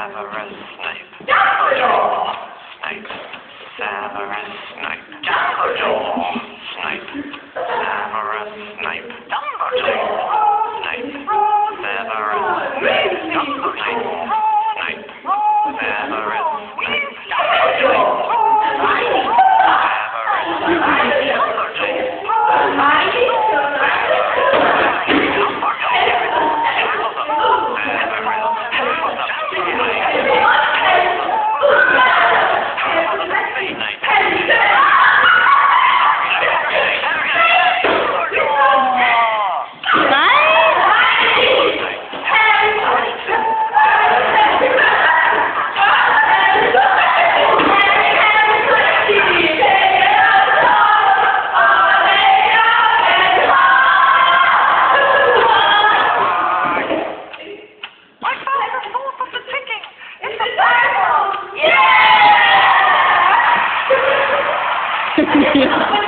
Severus Snape. Dumbledore! Snape. Severus Snape. Dumbledore! Snape. Severus Snape. Dumbledore! Snape. Severus Snape. Dumbledore! Snape. Severus Snape. Dumbledore! Yeah.